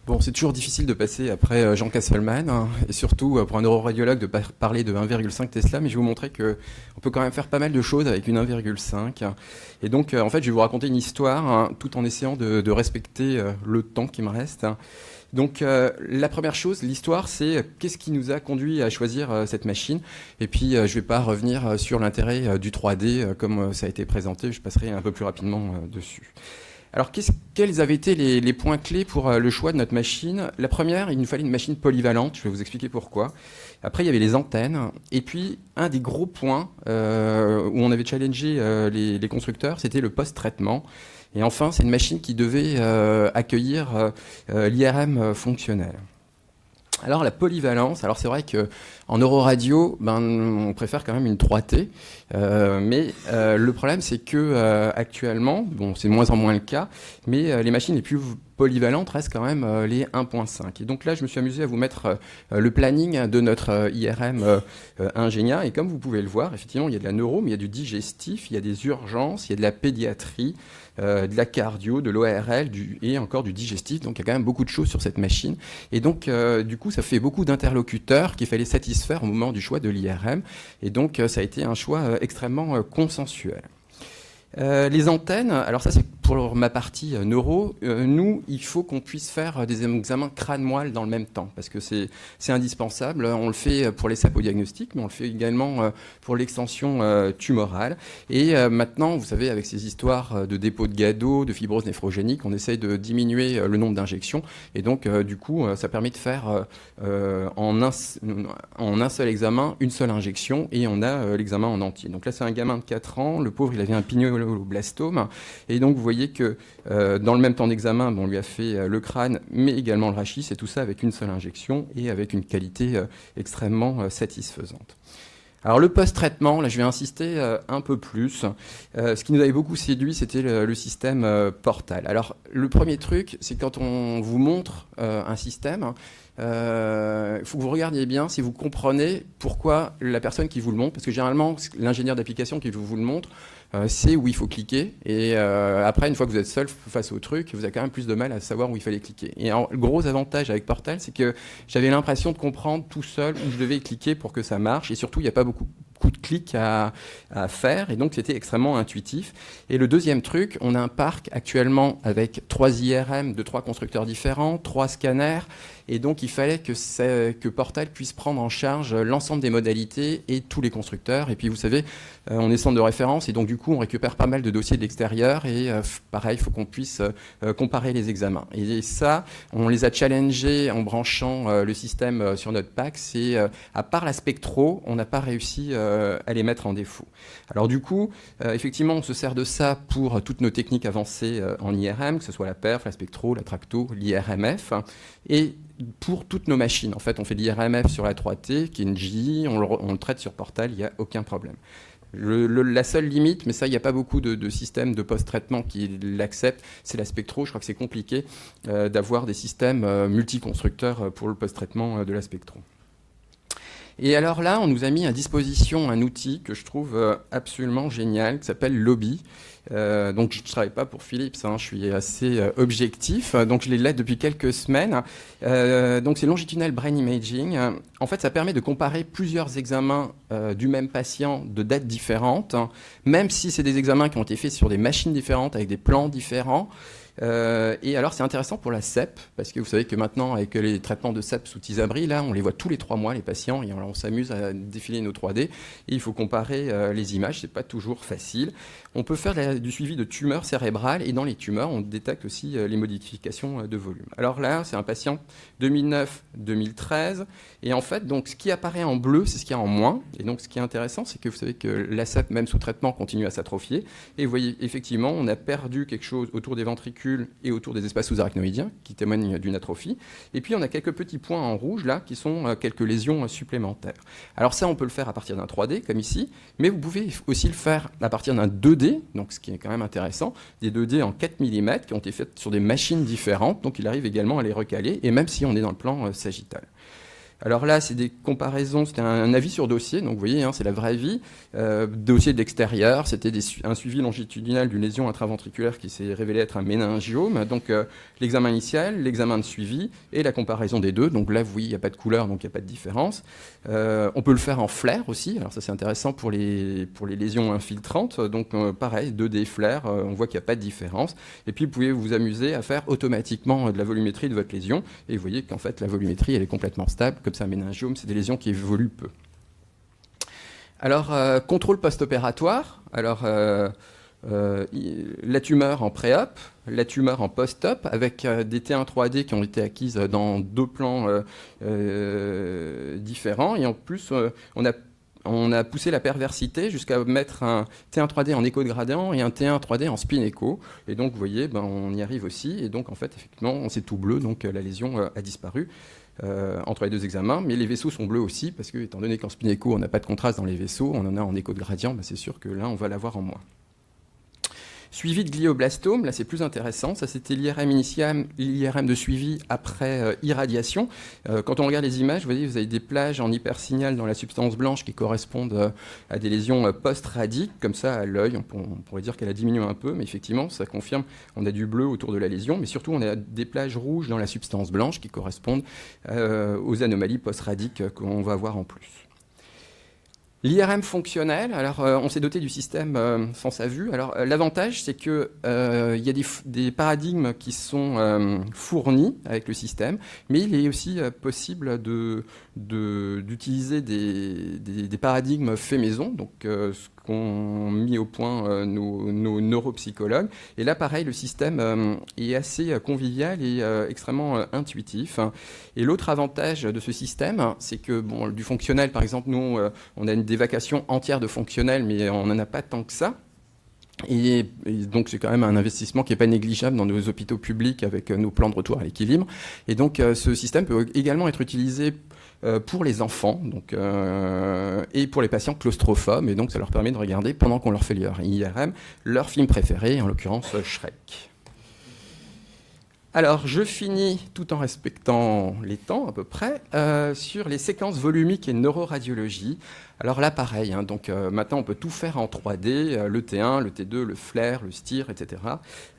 Bon, c'est toujours difficile de passer après Jean Casselman, hein, et surtout pour un neuroradiologue de parler de 1,5 Tesla, mais je vais vous montrer qu'on peut quand même faire pas mal de choses avec une 1,5. Et donc, en fait, je vais vous raconter une histoire, hein, tout en essayant de respecter le temps qui me reste. Donc, la première chose, l'histoire, c'est qu'est-ce qui nous a conduit à choisir cette machine. Et puis, je ne vais pas revenir sur l'intérêt du 3D, comme ça a été présenté, je passerai un peu plus rapidement dessus. Alors, quels avaient été les points clés pour le choix de notre machine? La première, il nous fallait une machine polyvalente. Je vais vous expliquer pourquoi. Après, il y avait les antennes. Et puis, un des gros points où on avait challengé les constructeurs, c'était le post-traitement. Et enfin, c'est une machine qui devait accueillir l'IRM fonctionnel. Alors la polyvalence, alors c'est vrai qu'en neuroradio, on préfère quand même une 3T, mais le problème c'est que actuellement, bon c'est de moins en moins le cas, mais les machines les plus polyvalentes restent quand même les 1.5. Et donc là, je me suis amusé à vous mettre le planning de notre IRM Ingenia, et comme vous pouvez le voir, effectivement, il y a de la neuro, mais il y a du digestif, il y a des urgences, il y a de la pédiatrie, de la cardio, de l'ORL et encore du digestif. Donc il y a quand même beaucoup de choses sur cette machine. Et donc du coup, ça fait beaucoup d'interlocuteurs qu'il fallait satisfaire au moment du choix de l'IRM. Et donc ça a été un choix extrêmement consensuel. Les antennes, alors ça c'est pour ma partie neuro, nous il faut qu'on puisse faire des examens crâne-moelle dans le même temps parce que c'est indispensable. On le fait pour les sapodiagnostics mais on le fait également pour l'extension tumorale. Et maintenant vous savez avec ces histoires de dépôt de Gado, de fibrose néphrogénique, on essaye de diminuer le nombre d'injections et donc du coup ça permet de faire en un seul examen une seule injection et on a l'examen en entier. Donc là c'est un gamin de 4 ans, le pauvre il avait un pinéoloblastome et donc vous voyez que dans le même temps d'examen, on lui a fait le crâne mais également le rachis et tout ça avec une seule injection et avec une qualité extrêmement satisfaisante. Alors le post-traitement, là je vais insister un peu plus. Ce qui nous avait beaucoup séduit, c'était le système Portal. Alors le premier truc, c'est quand on vous montre un système, il faut que vous regardiez bien si vous comprenez pourquoi la personne qui vous le montre, parce que généralement l'ingénieur d'application qui vous le montre, c'est où il faut cliquer. Et après, une fois que vous êtes seul face au truc, vous avez quand même plus de mal à savoir où il fallait cliquer. Et alors, le gros avantage avec Portal, c'est que j'avais l'impression de comprendre tout seul où je devais cliquer pour que ça marche. Et surtout, il n'y a pas beaucoup de clics à faire. Et donc, c'était extrêmement intuitif. Et le deuxième truc, on a un parc actuellement avec 3 IRM de 3 constructeurs différents, 3 scanners. Et donc, il fallait que Portal puisse prendre en charge l'ensemble des modalités et tous les constructeurs. Et puis, vous savez, on est centre de référence et donc, du coup, on récupère pas mal de dossiers de l'extérieur. Et pareil, il faut qu'on puisse comparer les examens. Et ça, on les a challengés en branchant le système sur notre pack. C'est, à part la Spectro, on n'a pas réussi à les mettre en défaut. Alors, du coup, effectivement, on se sert de ça pour toutes nos techniques avancées en IRM, que ce soit la perf, la Spectro, la Tracto, l'IRMF. Et pour toutes nos machines. En fait, on fait de l'IRMF sur la 3T, qui est une GI, on le traite sur Portal, il n'y a aucun problème. La seule limite, mais ça, il n'y a pas beaucoup de systèmes de post-traitement qui l'acceptent, c'est la Spectro. Je crois que c'est compliqué d'avoir des systèmes multi-constructeurs pour le post-traitement de la Spectro. Et alors là, on nous a mis à disposition un outil que je trouve absolument génial, qui s'appelle Lobby. Donc je ne travaille pas pour Philips, hein, je suis assez objectif, donc je l'ai là depuis quelques semaines. Donc c'est Longitudinal Brain Imaging. En fait, ça permet de comparer plusieurs examens du même patient de dates différentes, hein, même si c'est des examens qui ont été faits sur des machines différentes, avec des plans différents. Et alors c'est intéressant pour la CEP, parce que vous savez que maintenant avec les traitements de CEP sous Tysabri, là on les voit tous les 3 mois les patients, et on s'amuse à défiler nos 3D, et il faut comparer les images, c'est pas toujours facile. On peut faire du suivi de tumeurs cérébrales, et dans les tumeurs on détecte aussi les modifications de volume. Alors là c'est un patient 2009-2013, et en fait donc ce qui apparaît en bleu c'est ce qu'il y a en moins, et donc ce qui est intéressant c'est que vous savez que la CEP même sous traitement continue à s'atrophier, et vous voyez effectivement on a perdu quelque chose autour des ventricules et autour des espaces sous-arachnoïdiens qui témoignent d'une atrophie. Et puis on a quelques petits points en rouge là qui sont quelques lésions supplémentaires. Alors ça on peut le faire à partir d'un 3D comme ici, mais vous pouvez aussi le faire à partir d'un 2D, donc ce qui est quand même intéressant, des 2D en 4 mm qui ont été faits sur des machines différentes, donc il arrive également à les recaler, et même si on est dans le plan sagittal. Alors là, c'est des comparaisons, c'était un avis sur dossier, donc vous voyez, hein, c'est la vraie vie. Dossier de l'extérieur, c'était un suivi longitudinal d'une lésion intraventriculaire qui s'est révélée être un méningiome. Donc l'examen initial, l'examen de suivi et la comparaison des deux. Donc là, vous voyez, il n'y a pas de couleur, donc il n'y a pas de différence. On peut le faire en flair aussi. Alors ça, c'est intéressant pour les lésions infiltrantes. Donc pareil, 2D flair, on voit qu'il n'y a pas de différence. Et puis, vous pouvez vous amuser à faire automatiquement de la volumétrie de votre lésion. Et vous voyez qu'en fait, la volumétrie, elle est complètement stable. Comme c'est un méningiome, c'est des lésions qui évoluent peu. Alors, contrôle post-opératoire. Alors, la tumeur en pré-op, la tumeur en post-op, avec des T1 3D qui ont été acquises dans 2 plans différents. Et en plus, on a poussé la perversité jusqu'à mettre un T1 3D en écho de gradient et un T1 3D en spin écho. Et donc, vous voyez, on y arrive aussi. Et donc, en fait, effectivement, c'est tout bleu, donc la lésion a disparu entre les 2 examens. Mais les vaisseaux sont bleus aussi, parce que, étant donné qu'en spin écho, on n'a pas de contraste dans les vaisseaux, on en a en écho de gradient, c'est sûr que là, on va l'avoir en moins. Suivi de glioblastome, là c'est plus intéressant, ça c'était l'IRM initial, l'IRM de suivi après irradiation. Quand on regarde les images, vous voyez, vous avez des plages en hypersignal dans la substance blanche qui correspondent à des lésions post-radiques, comme ça à l'œil, on pourrait dire qu'elle a diminué un peu, mais effectivement ça confirme, on a du bleu autour de la lésion, mais surtout on a des plages rouges dans la substance blanche qui correspondent aux anomalies post-radiques qu'on va voir en plus. L'IRM fonctionnel, alors on s'est doté du système sans sa vue. Alors l'avantage, c'est qu'il y a des paradigmes qui sont fournis avec le système, mais il est aussi possible d'utiliser des paradigmes faits maison, donc ce qu'ont mis au point nos neuropsychologues. Et là, pareil, le système est assez convivial et extrêmement intuitif. Et l'autre avantage de ce système, c'est que du fonctionnel, par exemple, nous, on a des vacations entières de fonctionnel, mais on n'en a pas tant que ça. Et donc, c'est quand même un investissement qui n'est pas négligeable dans nos hôpitaux publics avec nos plans de retour à l'équilibre. Et donc, ce système peut également être utilisé pour les enfants et pour les patients claustrophobes. Et donc, ça leur permet de regarder, pendant qu'on leur fait leur IRM, leur film préféré, en l'occurrence Shrek. Alors, je finis, tout en respectant les temps à peu près, sur les séquences volumiques et neuroradiologie. Alors là, pareil, donc maintenant on peut tout faire en 3D, le T1, le T2, le FLAIR, le STIR, etc.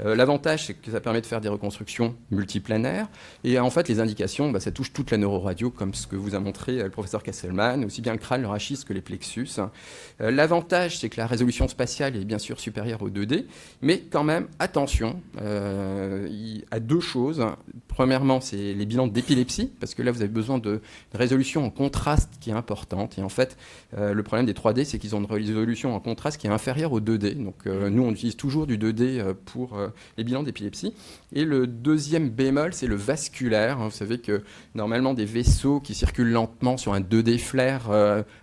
L'avantage, c'est que ça permet de faire des reconstructions multiplanaires. Et en fait, les indications, ça touche toute la neuroradio, comme ce que vous a montré le professeur Kasselman, aussi bien le crâne, le rachis que les plexus. L'avantage, c'est que la résolution spatiale est bien sûr supérieure au 2D, mais quand même, attention à 2 choses. Premièrement, c'est les bilans d'épilepsie, parce que là, vous avez besoin de résolution en contraste qui est importante. Et en fait, le problème des 3D, c'est qu'ils ont une résolution en contraste qui est inférieure au 2D. Donc nous, on utilise toujours du 2D pour les bilans d'épilepsie. Et le deuxième bémol, c'est le vasculaire. Vous savez que normalement, des vaisseaux qui circulent lentement sur un 2D flair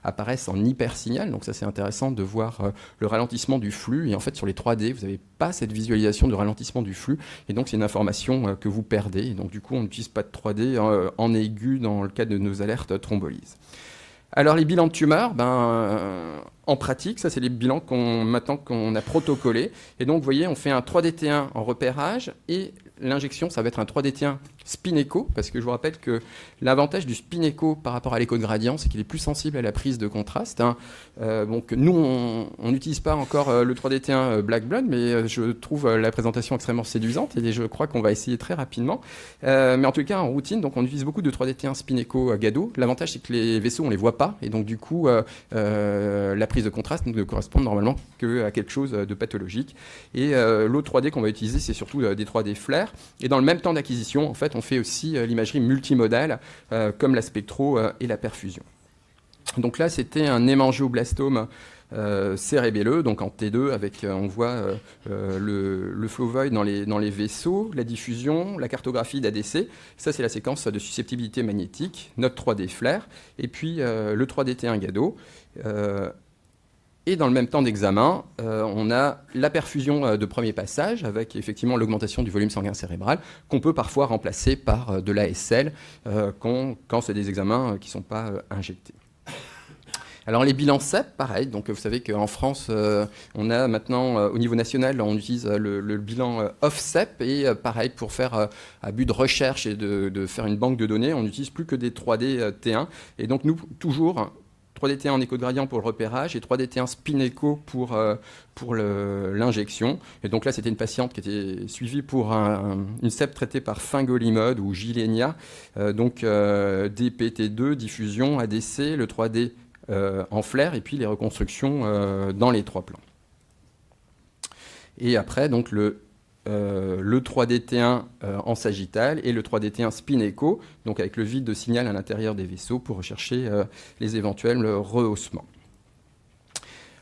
apparaissent en hypersignal. Donc ça, c'est intéressant de voir le ralentissement du flux. Et en fait, sur les 3D, vous n'avez pas cette visualisation de ralentissement du flux. Et donc, c'est une information que vous perdez. Et donc, du coup, on n'utilise pas de 3D en aigu dans le cas de nos alertes thrombolyse. Alors les bilans de tumeurs, en pratique, ça c'est les bilans maintenant qu'on a protocolés. Et donc vous voyez, on fait un 3DT1 en repérage et l'injection, ça va être un 3DT1 spin écho, parce que je vous rappelle que l'avantage du spin écho par rapport à l'écho de gradient, c'est qu'il est plus sensible à la prise de contraste. Donc nous, on n'utilise pas encore le 3DT1 Black Blood, mais je trouve la présentation extrêmement séduisante et je crois qu'on va essayer très rapidement. Mais en tout cas, en routine, donc on utilise beaucoup de 3DT1 spin écho GADO. L'avantage, c'est que les vaisseaux, on les voit pas, et donc du coup, la prise de contraste ne correspond normalement qu'à quelque chose de pathologique. Et l'autre 3D qu'on va utiliser, c'est surtout des 3D flair. Et dans le même temps d'acquisition, en fait, on fait aussi l'imagerie multimodale, comme la spectro et la perfusion. Donc là, c'était un hémangioblastome cérébelleux, donc en T2, avec, on voit le flow void dans les vaisseaux, la diffusion, la cartographie d'ADC. Ça, c'est la séquence de susceptibilité magnétique, notre 3D flair, et puis le 3DT1 GADO. Et dans le même temps d'examen, on a la perfusion de premier passage avec effectivement l'augmentation du volume sanguin cérébral qu'on peut parfois remplacer par de l'ASL quand c'est des examens qui ne sont pas injectés. Alors les bilans CEP, pareil. Donc vous savez qu'en France, on a maintenant, au niveau national, on utilise le bilan off-CEP. Et pareil, pour faire à but de recherche et de faire une banque de données, on n'utilise plus que des 3D T1. Et donc nous, toujours 3D T1 en écho de gradient pour le repérage et 3D T1 spin écho pour l'injection. Et donc là, c'était une patiente qui était suivie pour une CEP traitée par fingolimod ou Gilenya. Donc DPT2, diffusion, ADC, le 3D en flair et puis les reconstructions dans les 3 plans. Et après, donc le 3DT1 en sagittal et le 3DT1 spin écho, donc avec le vide de signal à l'intérieur des vaisseaux pour rechercher les éventuels rehaussements.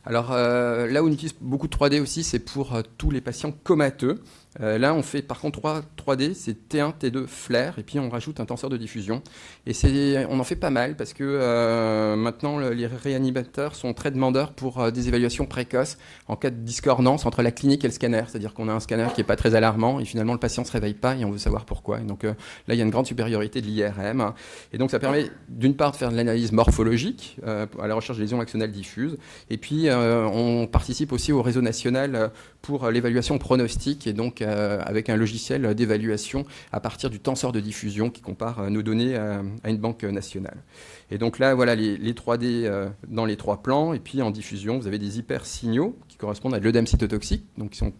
Alors là où on utilise beaucoup de 3D aussi, c'est pour tous les patients comateux. Là, on fait par contre 3D, c'est T1, T2, flair, et puis on rajoute un tenseur de diffusion. Et on en fait pas mal, parce que maintenant, les réanimateurs sont très demandeurs pour des évaluations précoces en cas de discordance entre la clinique et le scanner. C'est-à-dire qu'on a un scanner qui n'est pas très alarmant, et finalement, le patient ne se réveille pas, et on veut savoir pourquoi. Et donc là, il y a une grande supériorité de l'IRM. Et donc, ça permet d'une part de faire de l'analyse morphologique à la recherche de lésions axonales diffuses, et puis on participe aussi au réseau national pour l'évaluation pronostique, et donc avec un logiciel d'évaluation à partir du tenseur de diffusion qui compare nos données à une banque nationale. Et donc là, voilà les 3D dans les 3 plans, et puis en diffusion, vous avez des hypersignaux qui correspondent à de l'œdème cytotoxique, donc qui sont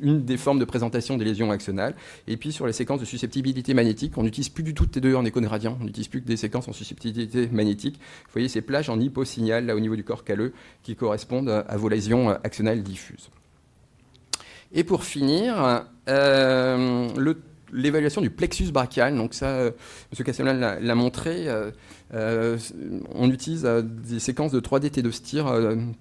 une des formes de présentation des lésions axonales. Et puis sur les séquences de susceptibilité magnétique, on n'utilise plus du tout de T2 en écho de gradient, on n'utilise plus que des séquences en susceptibilité magnétique. Vous voyez ces plages en hyposignal, là au niveau du corps calleux, qui correspondent à vos lésions axonales diffuses. Et pour finir, l'évaluation du plexus brachial. Donc ça, M. Castelman l'a montré. On utilise des séquences de 3D T2 STIR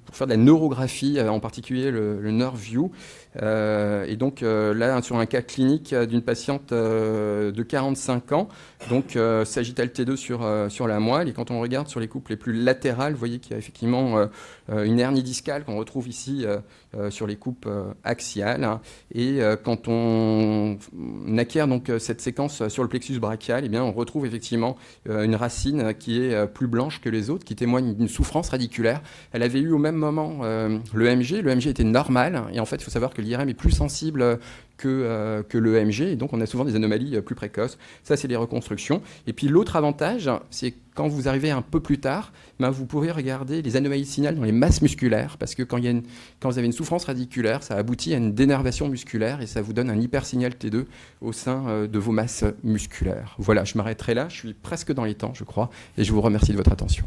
pour faire de la neurographie, en particulier le Nerve View. Et donc là, sur un cas clinique d'une patiente de 45 ans, donc sagittal T2 sur la moelle. Et quand on regarde sur les coupes les plus latérales, vous voyez qu'il y a effectivement une hernie discale qu'on retrouve ici sur les coupes axiales. Et quand on acquiert donc cette séquence sur le plexus brachial, eh bien, on retrouve effectivement une racine qui est plus blanche que les autres, qui témoigne d'une souffrance radiculaire. Elle avait eu au même moment l'EMG. L'EMG était normal. Et en fait, il faut savoir que l'IRM est plus sensible que l'EMG. Et donc, on a souvent des anomalies plus précoces. Ça, c'est les reconstructions. Et puis, l'autre avantage, c'est quand vous arrivez un peu plus tard, ben, vous pourrez regarder les anomalies de signal dans les masses musculaires, parce que quand vous avez une souffrance radiculaire, ça aboutit à une dénervation musculaire et ça vous donne un hypersignal T2 au sein de vos masses musculaires. Voilà, je m'arrêterai là. Je suis presque dans les temps, je crois, et je vous remercie de votre attention.